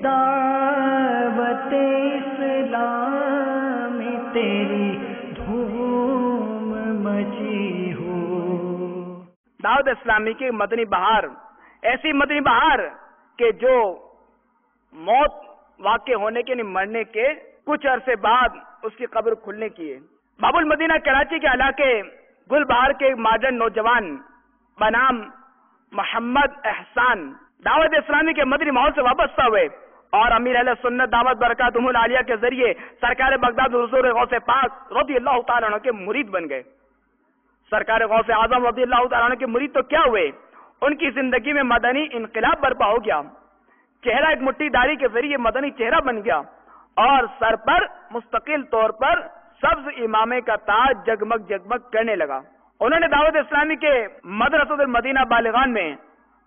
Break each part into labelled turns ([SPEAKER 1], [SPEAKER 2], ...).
[SPEAKER 1] دعوت اسلام تیری دھوم مچی ہو.
[SPEAKER 2] دعوت اسلامی کی مدنی بہار، ایسی مدنی بہار کہ جو موت واقع ہونے کے نہیں مرنے کے کچھ عرصے بعد اس کی قبر کھلنے کی ہے. باب المدینہ کراچی کے علاقے گل بہار کے ایک ماڈرن نوجوان بنام محمد احسان دعوت اسلامی کے مدنی ماحول سے وابستہ ہوئے اور امیر اہل سنت دعوت برکاتہم العالیہ کے ذریعے سرکار بغداد حضور غوث پاک رضی اللہ تعالیٰ عنہ کے مرید بن گئے. سرکار غوث اعظم رضی اللہ تعالیٰ عنہ کے مرید تو کیا ہوئے، ان کی زندگی میں مدنی انقلاب برپا ہو گیا. چہرہ ایک مٹھی داڑھی کے ذریعے مدنی چہرہ بن گیا اور سر پر مستقل طور پر سبز امامے کا تاج جگمگ جگمگ کرنے لگا. انہوں نے دعوت اسلامی کے مدرسۃ المدینہ بالغان میں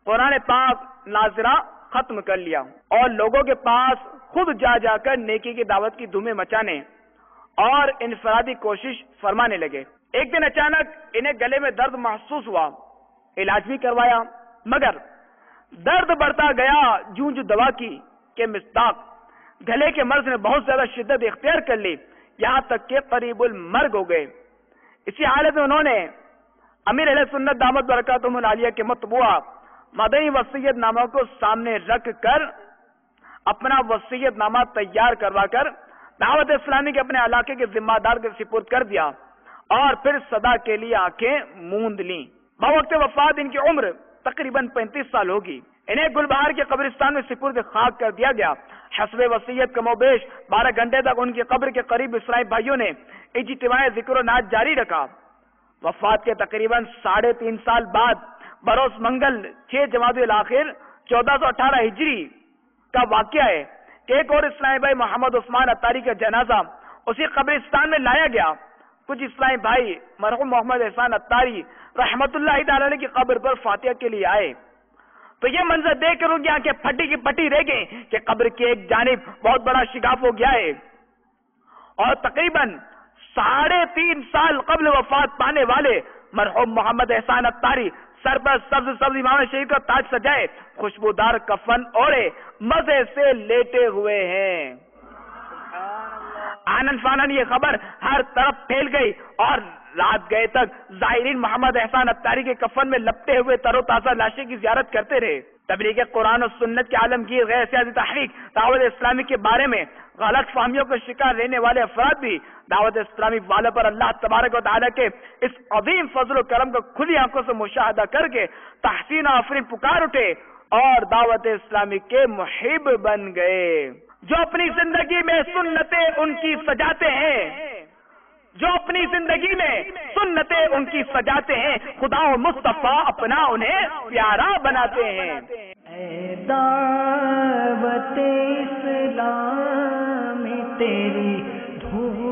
[SPEAKER 2] قرآن پاک ناظرہ ختم کر لیا اور لوگوں کے پاس خود جا جا کر نیکی کی دعوت کی دھومیں مچانے اور انفرادی کوشش فرمانے لگے. ایک دن اچانک انہیں گلے میں درد محسوس ہوا، علاج بھی کروایا مگر درد بڑھتا گیا جوں جو دوا کی کہ مصداق. گلے کے مرض نے بہت زیادہ شدت اختیار کر لی، یہاں تک کہ قریب المرگ ہو گئے. اسی حالت میں انہوں نے امیر اہل سنت دعوت برکاتہم العالیہ کے مطبوعہ مدنی وصیت نامہ کو سامنے رکھ کر اپنا وصیت نامہ تیار کروا کر دعوت اسلامی کے اپنے علاقے کے ذمہ دار کے سپرد کر دیا اور پھر صدا کے لیے آنکھیں موند لیں. بوقت وفات ان کی عمر تقریباً 35 سال ہوگی. انہیں گلبہار کے قبرستان میں سپرد خاک کر دیا گیا. حسب وصیت کم و بیش 12 گھنٹے تک ان کی قبر کے قریب اسلامی بھائیوں نے اجتماع ذکر و نعت جاری رکھا. وفات کے تقریباً 3.5 سال بعد بروز منگل 6 جمادی الاخر 1418 ہجری کا واقعہ ہے کہ ایک اور اسلامی بھائی محمد عثمان اتاری کا جنازہ اسی قبرستان میں لایا گیا. کچھ اسلامی بھائی مرحوم محمد احسان اتاری رحمت اللہ تعالی کی قبر پر فاتحہ کے لیے آئے تو یہ منظر دیکھ کر ان کی آنکھیں پھٹی کی پھٹی رہ گئی کہ قبر کی ایک جانب بہت بڑا شگاف ہو گیا ہے اور تقریباً 3.5 سال قبل وفات پانے والے مرحوم محمد احسان اتاری سر پر سبز امام شریف کا تاج سجائے خوشبودار کفن اوڑے مزے سے لیٹے ہوئے ہیں. آنن فانن یہ خبر ہر طرف پھیل گئی اور رات گئے تک زائرین محمد احسان اتاری کے کفن میں لپٹے ہوئے تر و تازہ لاشیں کی زیارت کرتے رہے. تبلیغ قرآن و سنت کے عالمگیر غیر سیاسی تحریک دعوت اسلامی کے بارے میں غلط فہمیوں کا شکار رہنے والے افراد بھی دعوت اسلامی والوں پر اللہ تبارک و تعالیٰ کے اس عظیم فضل و کرم کو کھلی آنکھوں سے مشاہدہ کر کے تحسین و آفرین پکار اٹھے اور دعوت اسلامی کے محب بن گئے. جو اپنی زندگی میں سنتیں ان کی سجاتے ہیں، جو اپنی زندگی میں سنتیں ان کی سجاتے ہیں، خدا و مصطفیٰ اپنا انہیں پیارا بناتے ہیں.
[SPEAKER 1] اے دعوت اسلام تیری دھوم